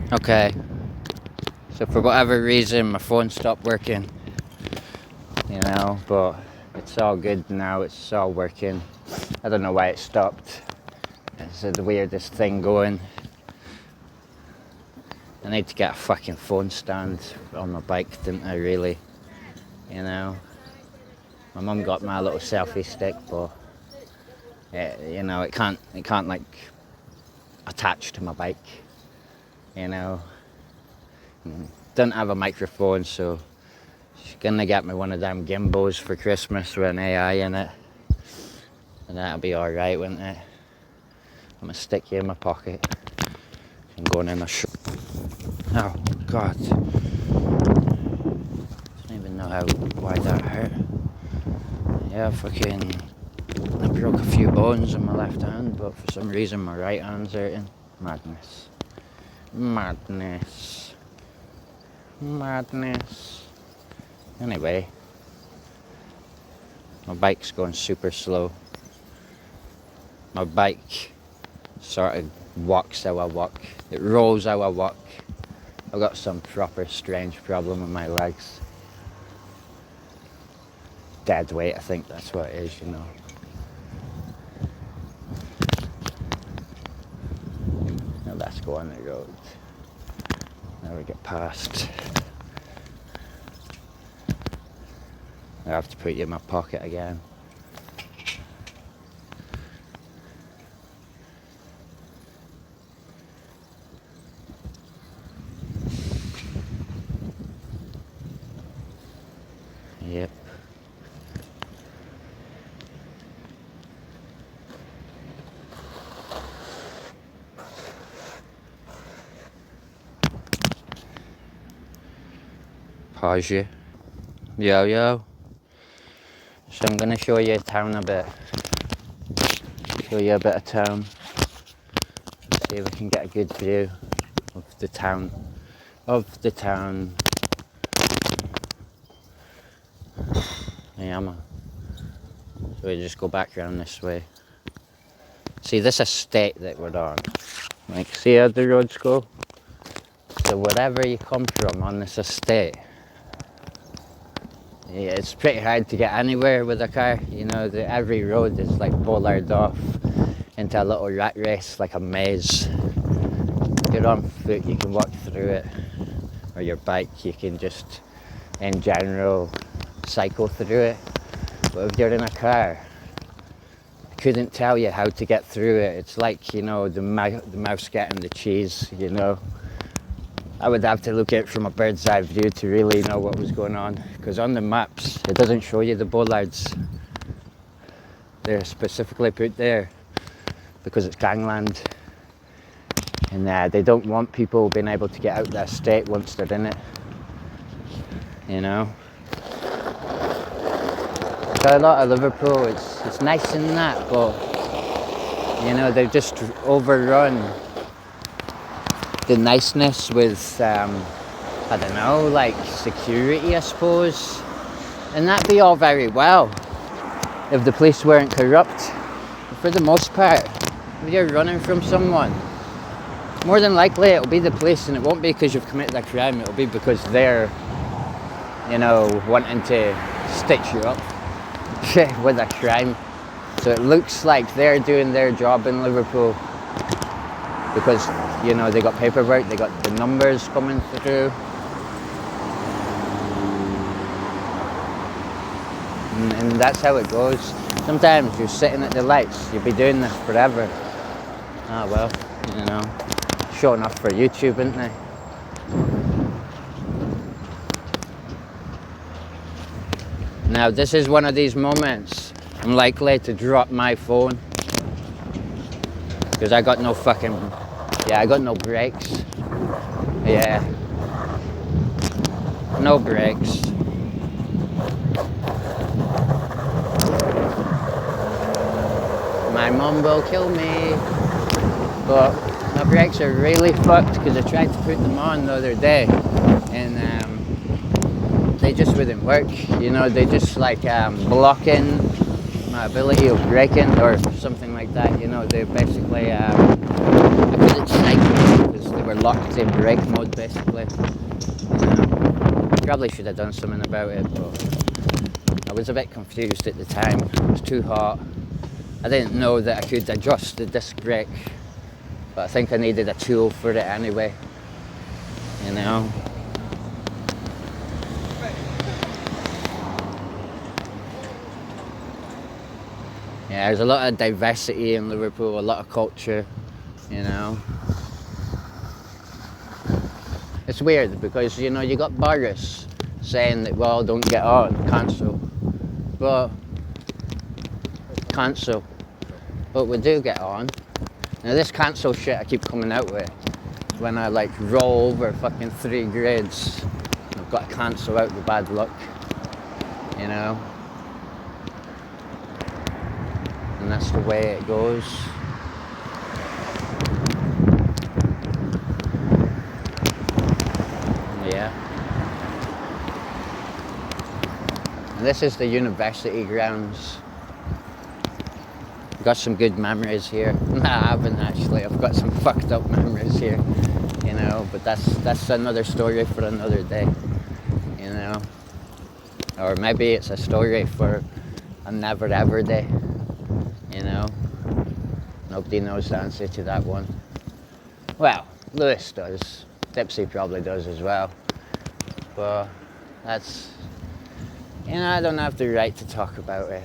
Okay, so for whatever reason my phone stopped working, but it's all good now, it's all working. I don't know why it stopped. It's the weirdest thing going. I need to get a fucking phone stand on my bike, didn't I, really? My mum got my little selfie stick, but it can't like attach to my bike, you know. Doesn't have a microphone, so she's gonna get me one of them gimbals for Christmas with an AI in it, and that'll be alright, wouldn't it? I'm gonna stick you in my pocket and going in a oh god, I don't even know why that hurt. Yeah, I broke a few bones in my left hand, but for some reason my right hand's hurting. Madness. Anyway, my bike's going super slow. My bike sort of walks how I walk. It rolls how I walk. I've got some proper strange problem with my legs. Dead weight, I think that's what it is, Now let's go on the road. Now we get past. I have to put you in my pocket again. Yep. Pause you. Yo. So I'm gonna show you town a bit. Show you a bit of town. See if we can get a good view of the town. Yeah, so we just go back around this way. See this estate that we're on. Like, see how the roads go? So wherever you come from on this estate, yeah, it's pretty hard to get anywhere with a car. Every road is like bollarded off into a little rat race, like a maze. If you're on foot, you can walk through it, or your bike, you can just, in general, cycle through it. But if you're in a car, I couldn't tell you how to get through it. It's like, the mouse getting the cheese, I would have to look at it from a bird's eye view to really know what was going on, because on the maps it doesn't show you the bollards. They're specifically put there because it's gangland, and they don't want people being able to get out of the estate once they're in it. So a lot of Liverpool, it's nice in that, but they've just overrun the niceness with, I don't know, like security, I suppose. And that'd be all very well if the police weren't corrupt. But for the most part, if you're running from someone, more than likely it'll be the police, and it won't be because you've committed a crime, it'll be because they're, wanting to stitch you up with a crime. So it looks like they're doing their job in Liverpool, because they got paperwork, they got the numbers coming through, and that's how it goes. Sometimes you're sitting at the lights, you'll be doing this forever. Showing off for YouTube, isn't they? Now this is one of these moments I'm likely to drop my phone, because I got no brakes. Yeah, no brakes. My mum will kill me, but my brakes are really fucked because I tried to put them on the other day, and they just wouldn't work. They just blocking my ability of braking or something like that. They basically, I couldn't cycle because They were locked in brake mode basically. Probably should have done something about it, but I was a bit confused at the time. It was too hot. I didn't know that I could adjust the disc brake, but I think I needed a tool for it anyway, you know. Yeah, there's a lot of diversity in Liverpool, a lot of culture, you know. It's weird because, you know, you got Boris saying that, well, don't get on, cancel. But we do get on. Now this cancel shit I keep coming out with, when I like roll over fucking 3 grades, I've got to cancel out the bad luck, you know. And that's the way it goes. Yeah. And this is the university grounds. I've got some good memories here. Nah, I haven't actually. I've got some fucked up memories here, you know. But that's another story for another day, you know. Or maybe it's a story for a never ever day, you know. Nobody knows the answer to that one. Well, Lewis does. Dipsy probably does as well. But that's, you know, I don't have the right to talk about it.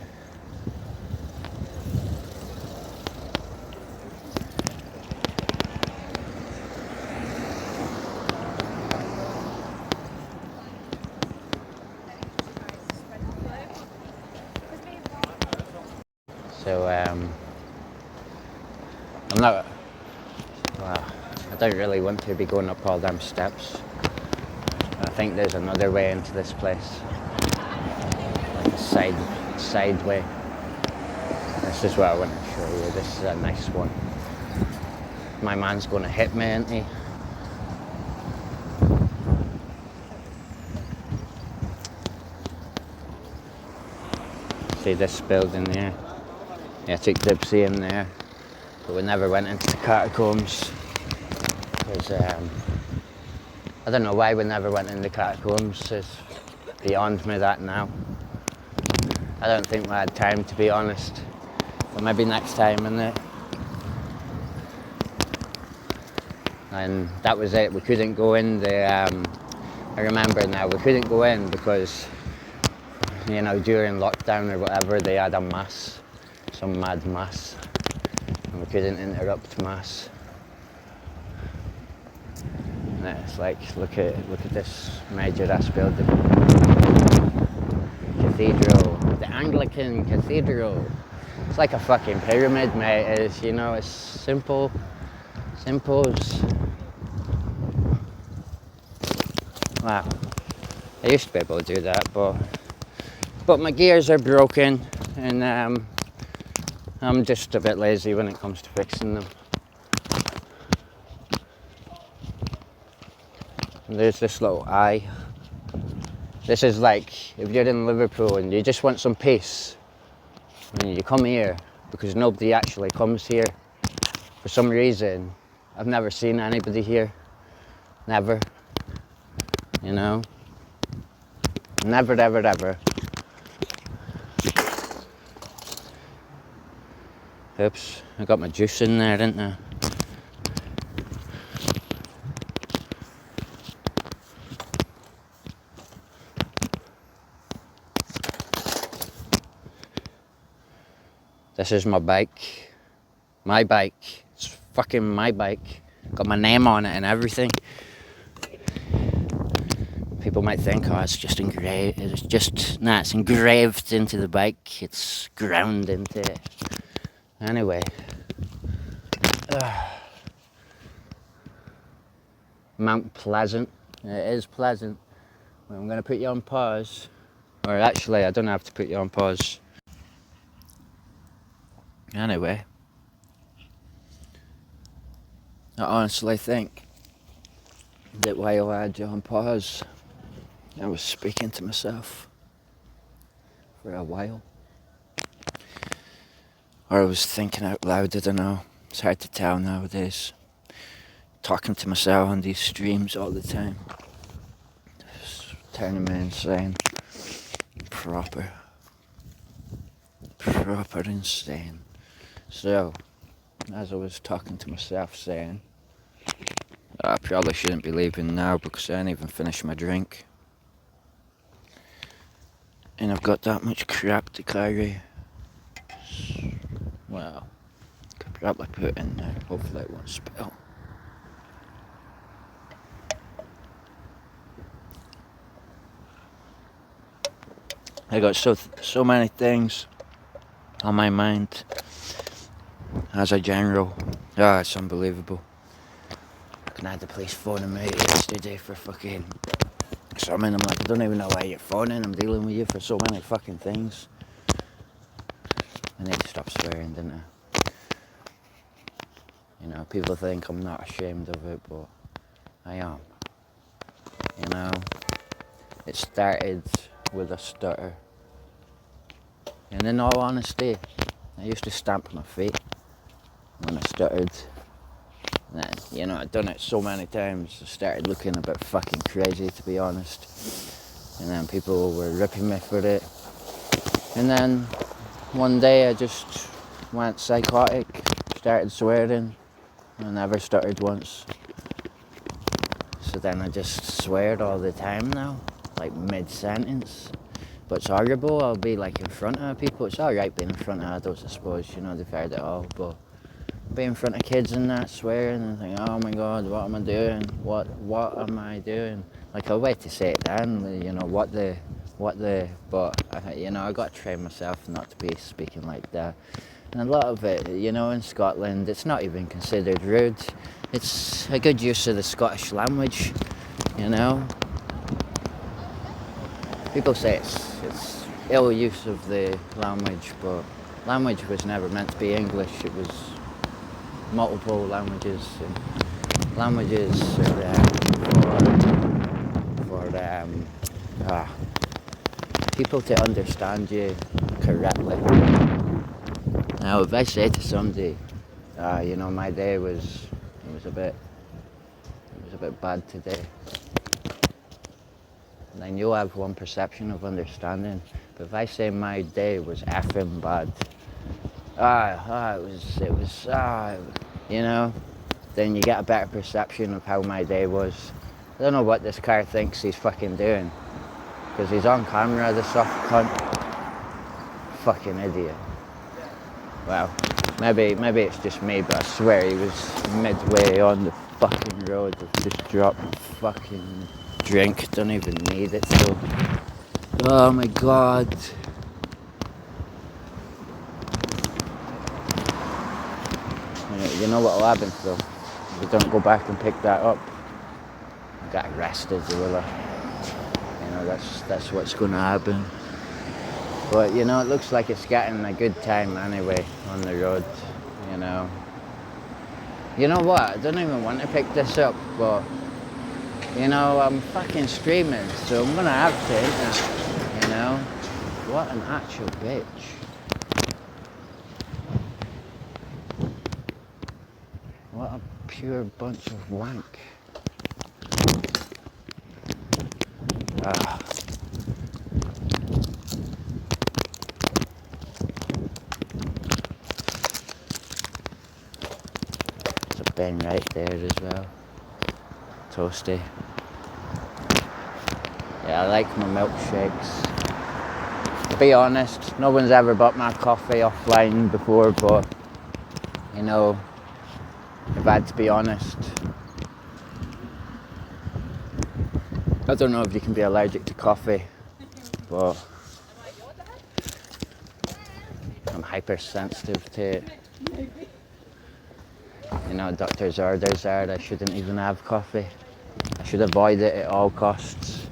So, I'm not, well, I don't really want to be going up all them steps. I think there's another way into this place, like a side way. This is what I want to show you. This is a nice one. My man's going to hit me, isn't he? See this building there? Yeah, I took Dipsy in there, but we never went into the catacombs. Because, I don't know why we never went in the catacombs. It's beyond me that now. I don't think we had time, to be honest. But maybe next time, innit? And that was it. We couldn't go in the, I remember now, we couldn't go in because, you know, during lockdown or whatever, they had a mass, some mad mass, and we couldn't interrupt mass. And it's like, look at this major ass building, cathedral, the Anglican Cathedral. It's like a fucking pyramid, mate. It's, you know, it's simple as. Wow, I used to be able to do that, but my gears are broken, and I'm just a bit lazy when it comes to fixing them. And there's this little eye. This is like, if you're in Liverpool and you just want some peace, and you come here, because nobody actually comes here. For some reason, I've never seen anybody here. Never. You know? Never, ever, ever. Oops, I got my juice in there, didn't I? This is my bike. My bike. It's fucking my bike. Got my name on it and everything. People might think, oh, it's just engraved. It's engraved into the bike. It's ground into it. Anyway. Mount Pleasant. It is pleasant. Well, I'm going to put you on pause. Or actually, I don't have to put you on pause. Anyway. I honestly think that while I had you on pause, I was speaking to myself for a while. Or I was thinking out loud, I don't know. It's hard to tell nowadays. talking to myself on these streams all the time. It's turning me insane. Proper insane. So, as I was talking to myself saying, I probably shouldn't be leaving now because I ain't even finished my drink. And I've got that much crap to carry. Well, could probably put it in there. Hopefully it won't spill. I got so many things on my mind as a general. It's unbelievable. I had the police phoning me yesterday for fucking something. I'm like, I don't even know why you're phoning. I'm dealing with you for so many fucking things. I need to stop swearing, didn't I? You know, people think I'm not ashamed of it, but I am. You know, it started with a stutter. And in all honesty, I used to stamp my feet when I stuttered. And then, you know, I'd done it so many times, I started looking a bit fucking crazy, to be honest. And then people were ripping me for it. And then one day I just went psychotic, started swearing. I never stuttered once. So then I just swear all the time now, like mid-sentence. But it's horrible. I'll be like in front of people. It's alright being in front of adults, I suppose, you know, they've heard it all. But being in front of kids and that, swearing and thinking, oh my god, what am I doing? What am I doing? Like, I'll wait to say it then, you know, but, you know, I got to train myself not to be speaking like that. And a lot of it, you know, in Scotland, it's not even considered rude. It's a good use of the Scottish language, you know. People say it's ill use of the language, but language was never meant to be English. It was multiple languages. And languages are for people to understand you correctly. Now, if I say to somebody, you know, my day was a bit bad today. And you'll have one perception of understanding. But if I say my day was effing bad, you know, then you get a better perception of how my day was. I don't know what this car thinks he's fucking doing. Because he's on camera, the soft cunt. Fucking idiot. Well, maybe it's just me, but I swear he was midway on the fucking road. I've just dropped my fucking drink. Don't even need it though. Oh my god. You know what'll happen though? If we don't go back and pick that up, I get arrested, you know. You know, that's what's gonna happen. But you know, it looks like it's getting a good time anyway on the road, you know. You know what? I don't even want to pick this up, but you know, I'm fucking streaming, so I'm gonna have to, you know. What an actual bitch. What a pure bunch of wank. There's a bin right there as well. Toasty. Yeah, I like my milkshakes. To be honest, no one's ever bought my coffee offline before, but you know, if I had to be honest, I don't know if you can be allergic to coffee, but I'm hypersensitive to it. You know, doctor's orders are that I shouldn't even have coffee. I should avoid it at all costs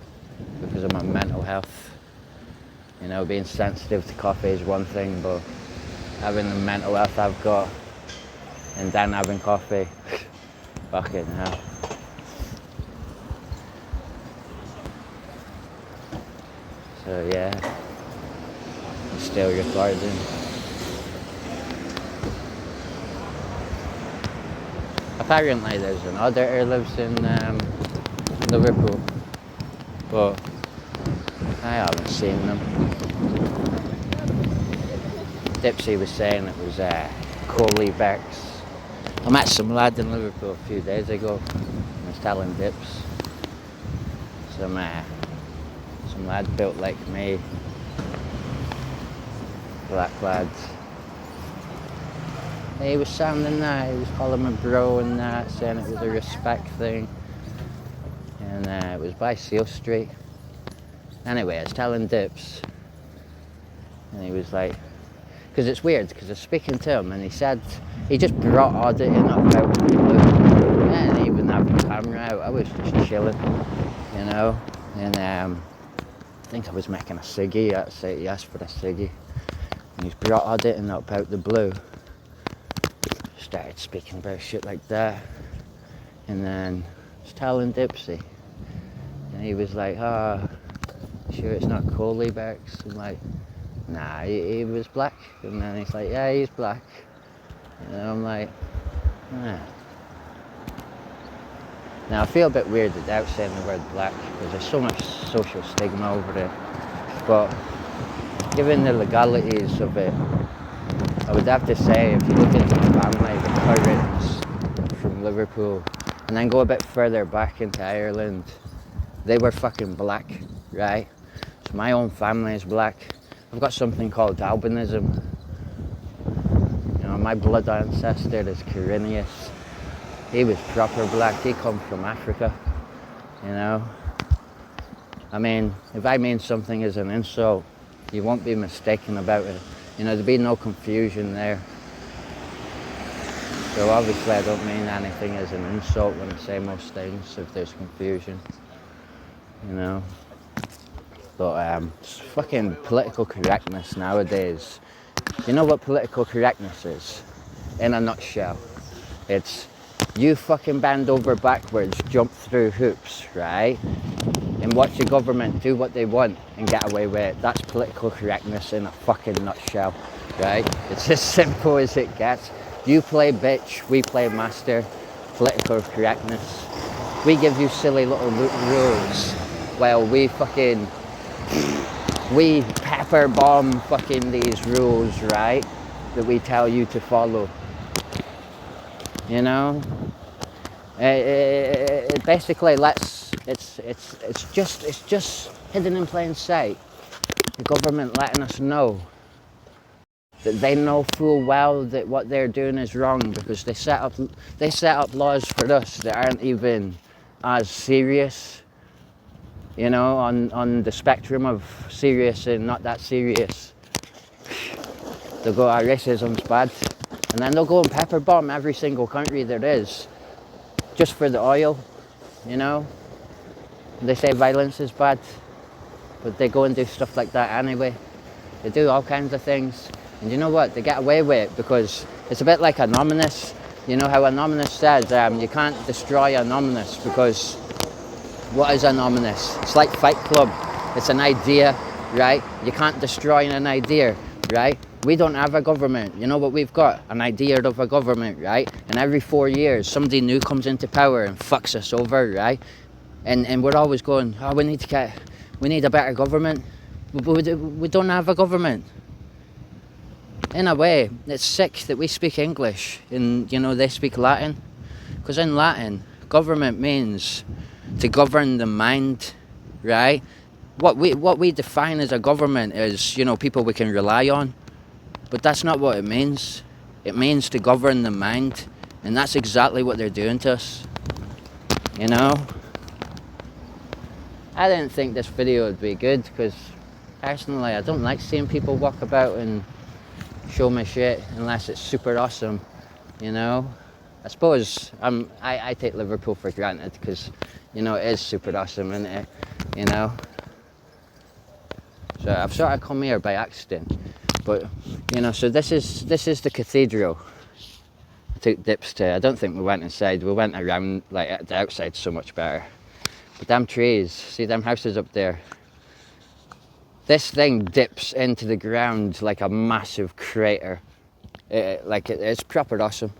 because of my mental health. You know, being sensitive to coffee is one thing, but having the mental health I've got and then having coffee, fucking hell. So yeah, I'm still recording. Apparently there's an auditor lives in Liverpool, but I haven't seen them. Dipsy was saying it was Coley Becks. I met some lad in Liverpool a few days ago. I was telling Dips. Some lad built like me. Black lad. He was sounding that, he was calling me bro and that, saying it was a respect thing. And it was by Seal Street. Anyway, I was telling Dips. And he was like, because it's weird, because I was speaking to him and he said, he just brought auditing up out of the blue. I didn't even have the camera out, I was just chilling, you know. And I think I was making a ciggy, he asked for a ciggy. And he's brought auditing up out the blue. Started speaking about shit like that. And then I was telling Dipsy. And he was like, oh, sure it's not Coley Becks? I'm like, nah, he was black. And then he's like, yeah, he's black. And I'm like, ah. Now I feel a bit weirded out saying the word black because there's so much social stigma over it. But given the legalities of it, I would have to say if you look into the family, the Currans from Liverpool, and then go a bit further back into Ireland, they were fucking black, right? So my own family is black. I've got something called albinism. You know, my blood ancestor is Quirinius. He was proper black. He comes from Africa, you know. I mean, if I mean something as an insult, you won't be mistaken about it. You know, there'll be no confusion there. So obviously I don't mean anything as an insult when I say most things, if there's confusion, you know. But fucking political correctness nowadays. You know what political correctness is? In a nutshell. It's you fucking bend over backwards, jump through hoops, right? And watch the government do what they want and get away with it. That's political correctness in a fucking nutshell, right? It's as simple as it gets. You play bitch, we play master. Political correctness. We give you silly little rules while we pepper bomb fucking these rules, right? That we tell you to follow. You know? It basically lets, it's just hidden in plain sight. The government letting us know that they know full well that what they're doing is wrong because they set up laws for us that aren't even as serious, you know, on the spectrum of serious and not that serious. They'll go, racism's bad, and then they'll go and pepper bomb every single country there is just for the oil, you know. They say violence is bad, but they go and do stuff like that anyway. They do all kinds of things. And you know what? They get away with it because it's a bit like Anonymous. You know how Anonymous says you can't destroy Anonymous because what is Anonymous? It's like Fight Club. It's an idea, right? You can't destroy an idea, right? We don't have a government. You know what we've got? An idea of a government, right? And every 4 years, somebody new comes into power and fucks us over, right? And we're always going, oh, we need a better government. But we don't have a government. In a way, it's sick that we speak English and, you know, they speak Latin. Because in Latin, government means to govern the mind, right? What we define as a government is, you know, people we can rely on. But that's not what it means. It means to govern the mind. And that's exactly what they're doing to us. You know? I didn't think this video would be good because personally I don't like seeing people walk about and show me shit unless it's super awesome, you know. I suppose I take Liverpool for granted because, you know, it is super awesome, isn't it? You know. So I've sort of come here by accident, but you know. So this is the cathedral. I took Dips to. I don't think we went inside. We went around, like the outside's so much better. But them trees, see them houses up there. This thing dips into the ground like a massive crater. It's proper awesome.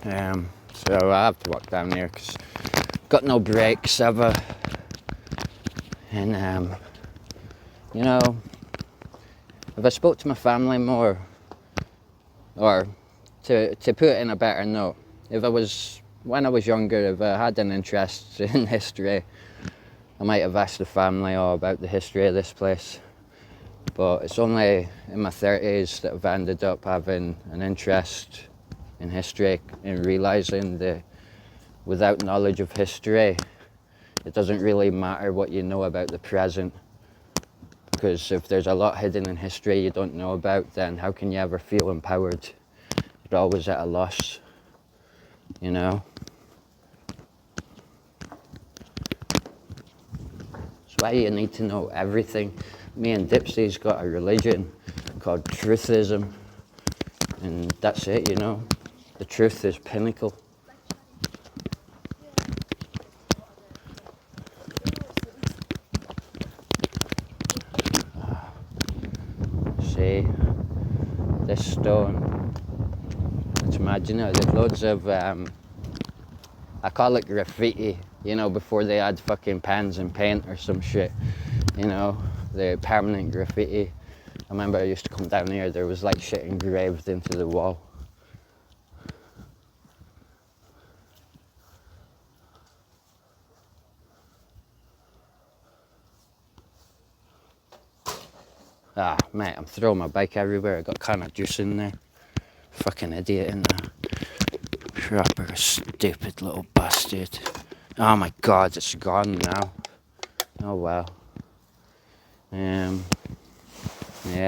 So I have to walk down there because got no brakes ever. And you know, if I spoke to my family more, or to put it in a better note, when I was younger, if I had an interest in history, I might have asked the family all about the history of this place. But it's only in my 30s that I've ended up having an interest in history and realising that without knowledge of history, it doesn't really matter what you know about the present. Because if there's a lot hidden in history you don't know about, then how can you ever feel empowered? You're always at a loss, you know? That's why you need to know everything. Me and Dipsy's got a religion called Truthism, and that's it, you know. The truth is pinnacle. See, this stone, let's imagine it, there's loads of, I call it graffiti, you know, before they had fucking pens and paint or some shit, you know, the permanent graffiti. I remember I used to come down here, there was like shit engraved into the wall. Ah, mate, I'm throwing my bike everywhere, I got kind of juice in there. Fucking idiot in there. Proper stupid little bastard. Oh my god, it's gone now. Oh well. Yeah,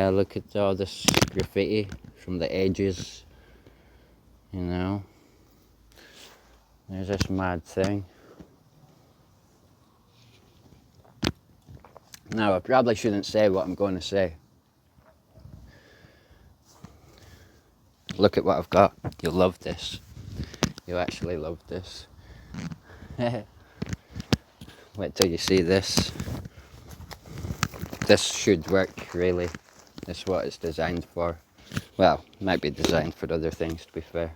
look at all this graffiti from the ages, you know. There's this mad thing. Now, I probably shouldn't say what I'm going to say. Look at what I've got. You'll love this. You'll actually love this. Wait till you see this. This should work, really. This is what it's designed for. Well, it might be designed for other things, to be fair.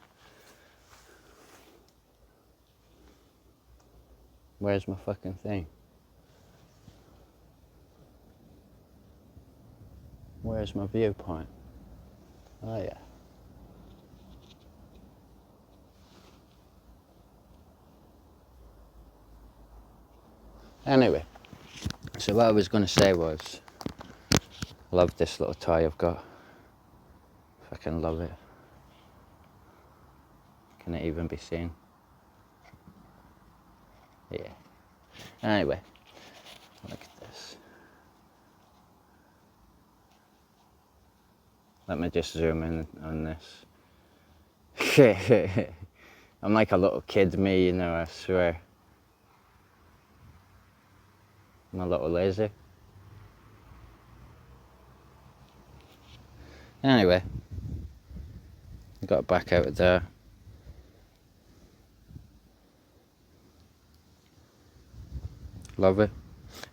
Where's my fucking thing? Where's my viewpoint? Oh yeah. Anyway, so what I was going to say was, I love this little toy I've got. Fucking love it. Can it even be seen? Yeah. Anyway, look at this. Let me just zoom in on this. I'm like a little kid, me, you know, I swear. I'm a little lazy. Anyway, I got back out of there. Love it.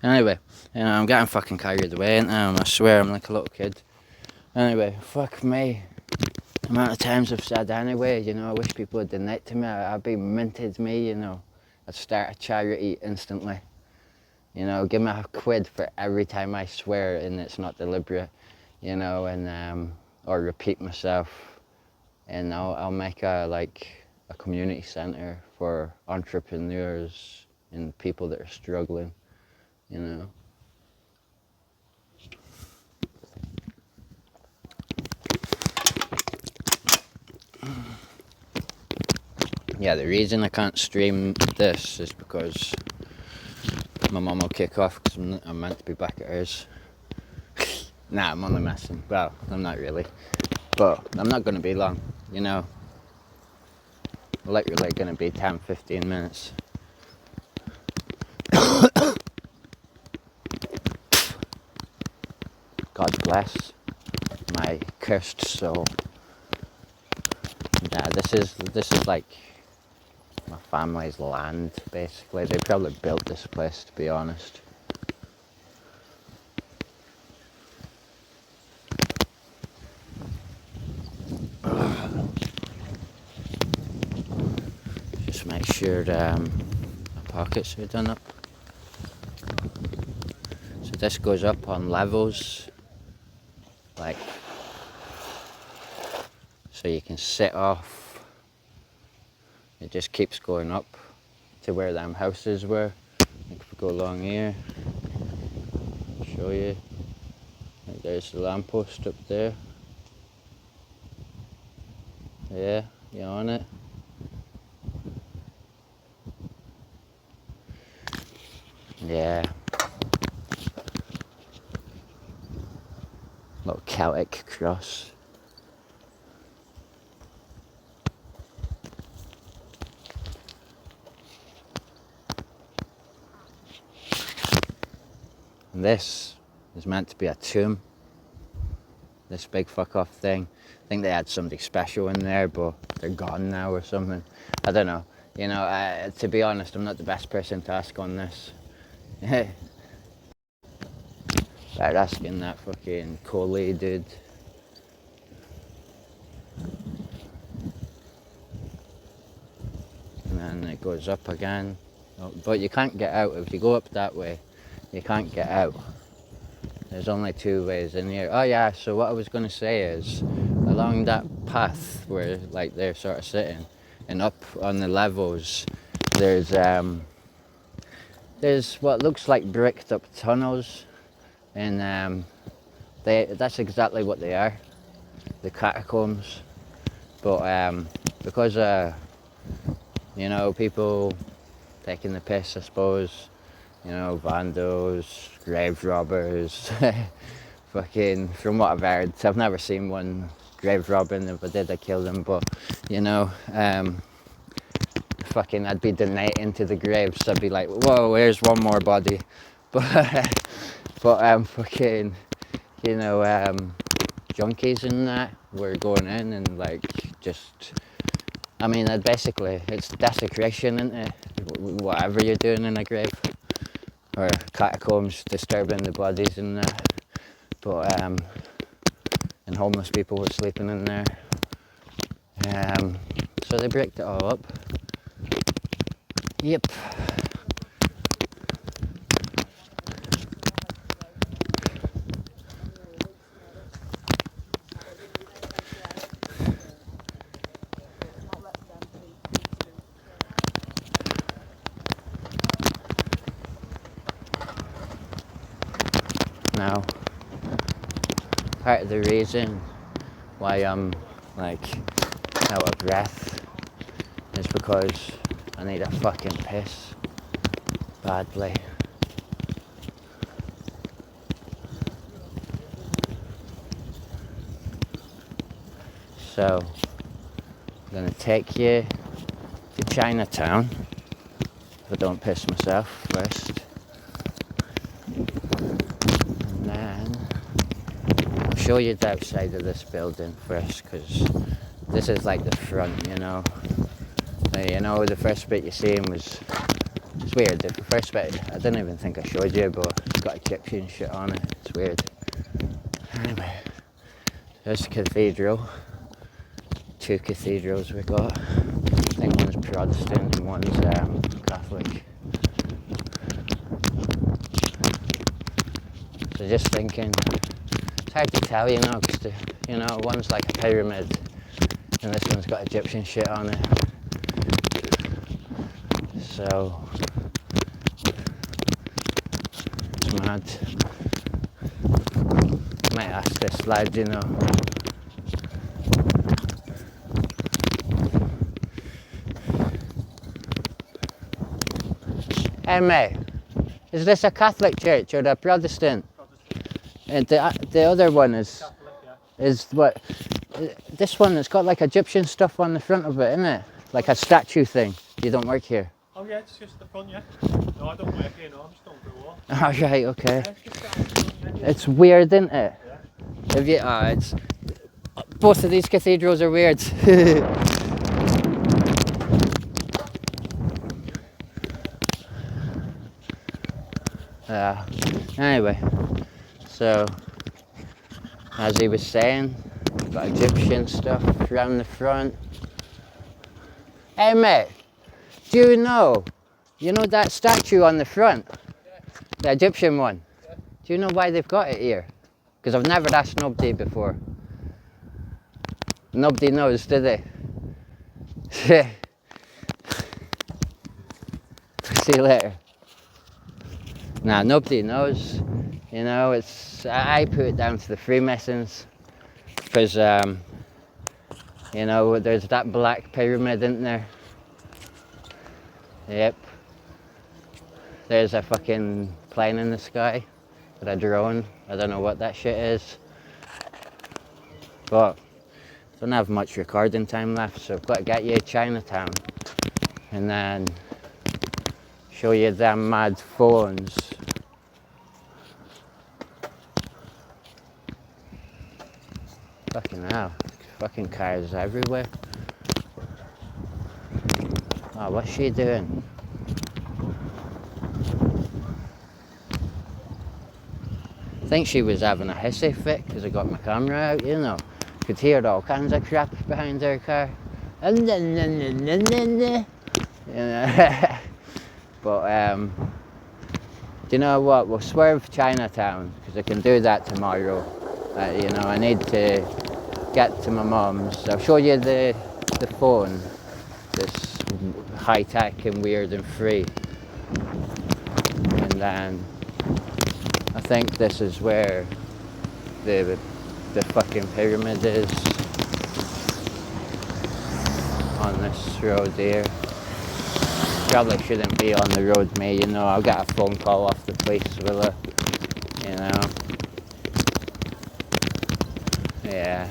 Anyway, you know, I'm getting fucking carried away now. I swear I'm like a little kid. Anyway, fuck me. The amount of times I've said anyway, you know, I wish people would donate to me. I'd be minted me, you know. I'd start a charity instantly. You know, give me a quid for every time I swear and it's not deliberate, you know, and or repeat myself. And I'll make a community centre for entrepreneurs and people that are struggling, you know. Yeah, the reason I can't stream this is because my mum will kick off because I'm meant to be back at hers. Nah, I'm only messing. Well, I'm not really. But I'm not going to be long, you know. Literally going to be 10-15 minutes. God bless my cursed soul. Yeah, this is like my family's land, basically. They probably built this place, to be honest. Just make sure my pockets are done up. So this goes up on levels, like, so you can sit off. It just keeps going up to where them houses were. Like if we go along here, I'll show you. Like there's the lamppost up there. Yeah, you on it? Yeah. Little Celtic cross. And this is meant to be a tomb. This big fuck off thing. I think they had somebody special in there, but they're gone now or something. I don't know. You know, to be honest, I'm not the best person to ask on this. Better asking that fucking Coley dude. And then it goes up again. Oh, but you can't get out. If you go up that way, you can't get out. There's only two ways in here. Oh yeah, so what I was going to say is, along that path where like they're sort of sitting, and up on the levels, there's what looks like bricked up tunnels, and that's exactly what they are, the catacombs. But because you know, people taking the piss, I suppose, you know, vandals, grave robbers, fucking, from what I've heard, I've never seen one grave robbing. If I did, I'd kill them, but, you know, fucking, I'd be donating to the graves. I'd be like, whoa, here's one more body. But fucking, you know, junkies and that were going in and, like, just, I mean, basically, it's desecration, isn't it? Whatever you're doing in a grave. Or catacombs, disturbing the bodies and that. But, and homeless people were sleeping in there. So they bricked it all up. Yep. Now, part of the reason why I'm like out of breath is because I need a fucking piss badly. So I'm gonna take you to Chinatown if I don't piss myself first. Show you the outside of this building first, because this is like the front, you know. You know, the first bit you seen was, it's weird. The first bit, I didn't even think I showed you, but it's got Egyptian shit on it. It's weird. Anyway, there's the cathedral. Two cathedrals we got. I think one's Protestant and one's Catholic. So just thinking, it's hard to tell, you know, because you know, one's like a pyramid and this one's got Egyptian shit on it. So it's mad. Might ask this lad, you know. Hey mate, is this a Catholic church or a Protestant? And the other one is Catholic, yeah. Is what? This one, it's got like Egyptian stuff on the front of it, isn't it? Like a statue thing. You don't work here? Oh yeah, it's just the front, yeah. No, I don't work here, no, I'm just going through war. Oh right, okay. Yeah, it's weird, isn't it? Yeah. If you, it's, both of these cathedrals are weird. Anyway, so as he was saying, got Egyptian stuff around the front. Hey mate, Do you know that statue on the front? The Egyptian one? Do you know why they've got it here? Because I've never asked nobody before. Nobody knows, do they? See you later. Nah, nobody knows. You know, I put it down to the Freemasons. Because, you know, there's that black pyramid, isn't there? Yep. There's a fucking plane in the sky with a drone. I don't know what that shit is. But I don't have much recording time left, so I've got to get you to Chinatown and then show you them mad phones. Fucking hell, fucking cars everywhere. Oh, what's she doing? I think she was having a hissy fit because I got my camera out, you know. Could hear all kinds of crap behind her car. You know. But, do you know what? We'll swerve Chinatown because I can do that tomorrow. You know, I need to get to my mum's. I'll show you the phone. This high-tech and weird and free. And then I think this is where the fucking pyramid is on this road here. Probably shouldn't be on the road, mate, you know. I'll get a phone call off the police, will I? You know. Yeah.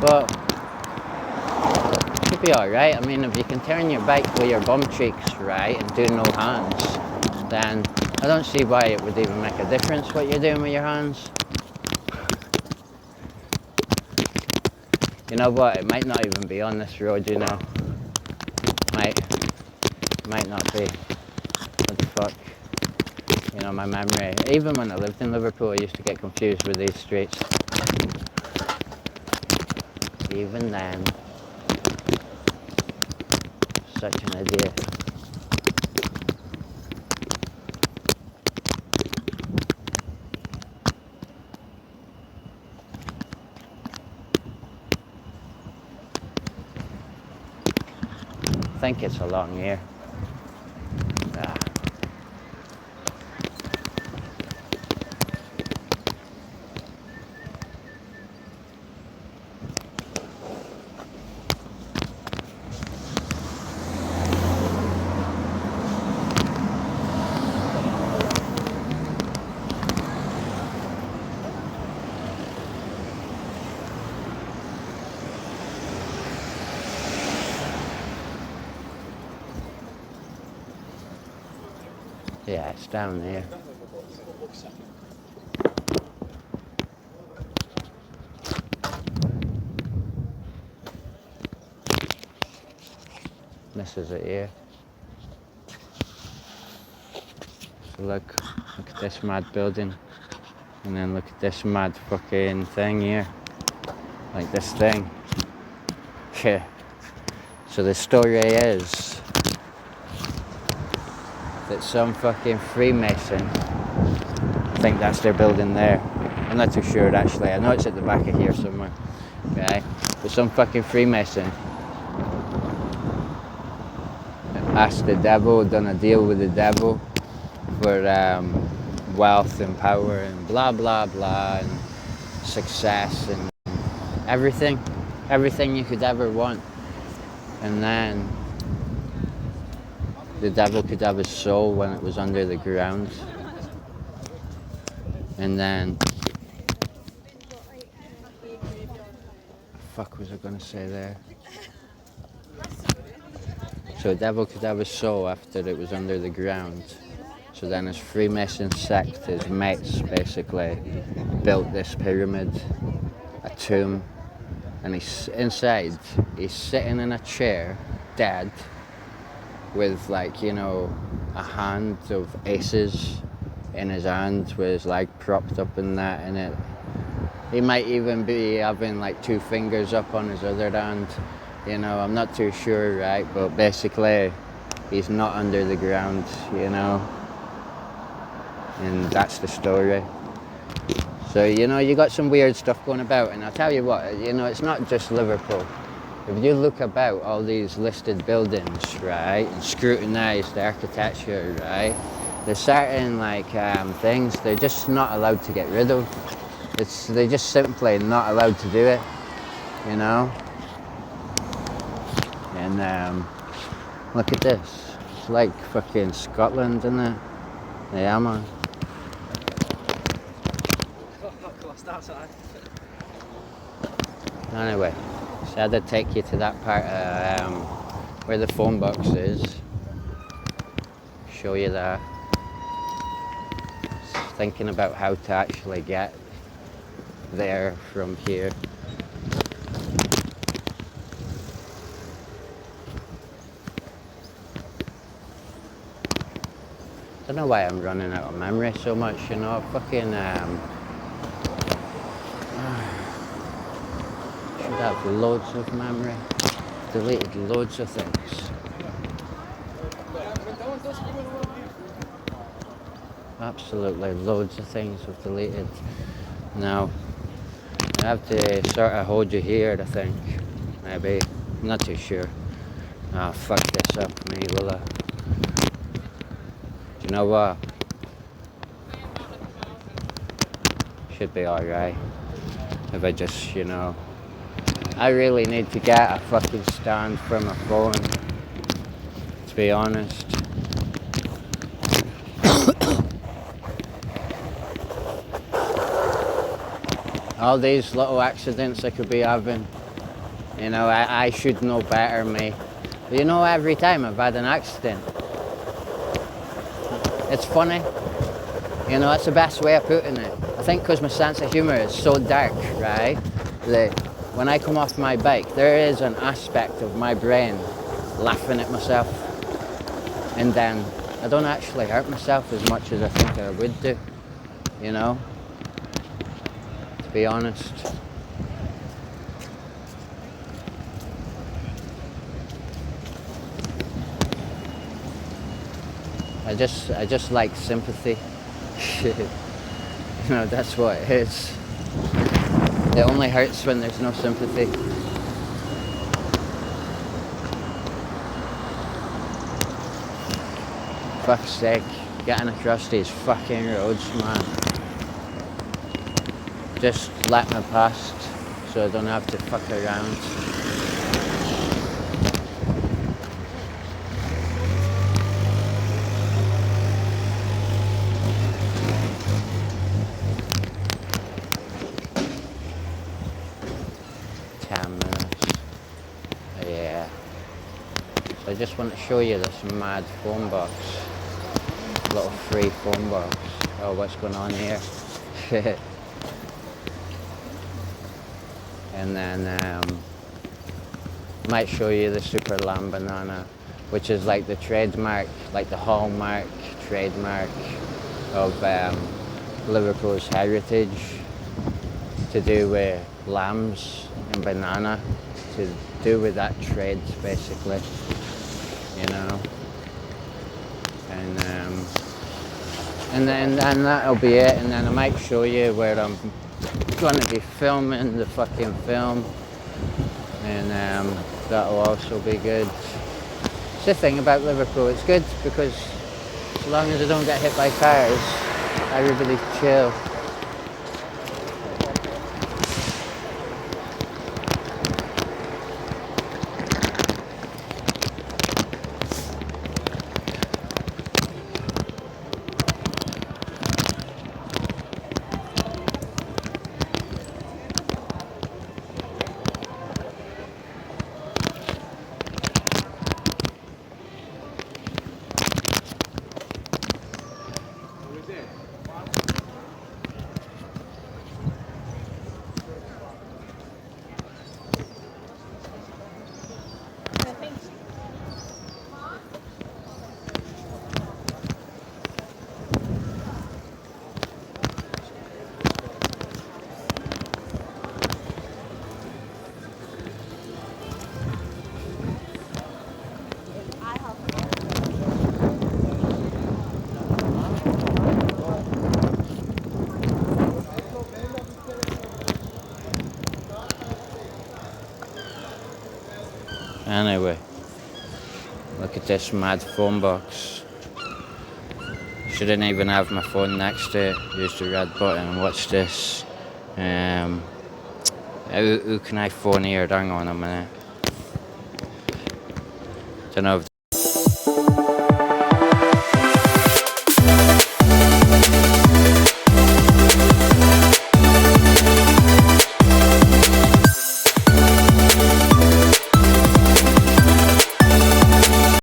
But it'll be alright. I mean, if you can turn your bike with your bum cheeks right and do no hands, then I don't see why it would even make a difference what you're doing with your hands. You know what? It might not even be on this road, you know. Might not be. What the fuck? You know, my memory. Even when I lived in Liverpool, I used to get confused with these streets. Even then. Such an idiot. I think it's along here. Ah. Yeah, it's down there. This is it here. So look at this mad building. And then look at this mad fucking thing here. Like this thing. Yeah. So the story is that some fucking Freemason, I think that's their building there. I'm not too sure actually. I know it's at the back of here somewhere. Okay. But some fucking Freemason asked the devil, done a deal with the devil for wealth and power and blah blah blah and success and everything you could ever want. And then the devil could have his soul when it was under the ground. And then fuck was I gonna say there? So the devil could have his soul after it was under the ground. So then his Freemason sect, his mates basically, built this pyramid, a tomb, and he's inside, he's sitting in a chair, dead, with like, you know, a hand of aces in his hand with his leg propped up in that, and it. He might even be having like two fingers up on his other hand. You know, I'm not too sure, right? But basically, he's not under the ground, you know. And that's the story. So, you know, you got some weird stuff going about. And I'll tell you what, you know, it's not just Liverpool. If you look about all these listed buildings, right, and scrutinise the architecture, right, there's certain like things they're just not allowed to get rid of. They're just simply not allowed to do it, you know. And look at this. It's like fucking Scotland, isn't it? Yeah, man. Anyway, so I'd take you to that part where the phone box is. Show you that. Just thinking about how to actually get there from here. I don't know why I'm running out of memory so much, you know. Fucking should have loads of memory. Deleted loads of things. Absolutely loads of things I've deleted. Now I have to sort of hold you here, I think. Maybe. I'm not too sure. Ah, fuck this up, me, will I? Do you know what? Should be alright. If I just, you know. I really need to get a fucking stand for my phone. To be honest. All these little accidents I could be having. You know, I should know better, mate. But you know, every time I've had an accident, it's funny. You know, that's the best way of putting it. I think because my sense of humour is so dark, right, that when I come off my bike, there is an aspect of my brain laughing at myself. And then I don't actually hurt myself as much as I think I would do, you know, to be honest. I just like sympathy. You know, that's what it is. It only hurts when there's no sympathy. Fuck's sake, getting across these fucking roads, man. Just let me past so I don't have to fuck around. I just want to show you this mad phone box. Little free phone box. Oh, what's going on here? And then might show you the Super Lamb banana, which is like the trademark, like the hallmark trademark of Liverpool's heritage, to do with lambs and banana, to do with that trade basically, you know. And then that'll be it. And then I might show you where I'm gonna be filming the fucking film, and that'll also be good. It's the thing about Liverpool, it's good because as long as I don't get hit by cars, everybody's chill. Anyway, look at this mad phone box. Shouldn't even have my phone next to it. Use the red button. Watch this. Who can I phone here? Hang on a minute. Don't know if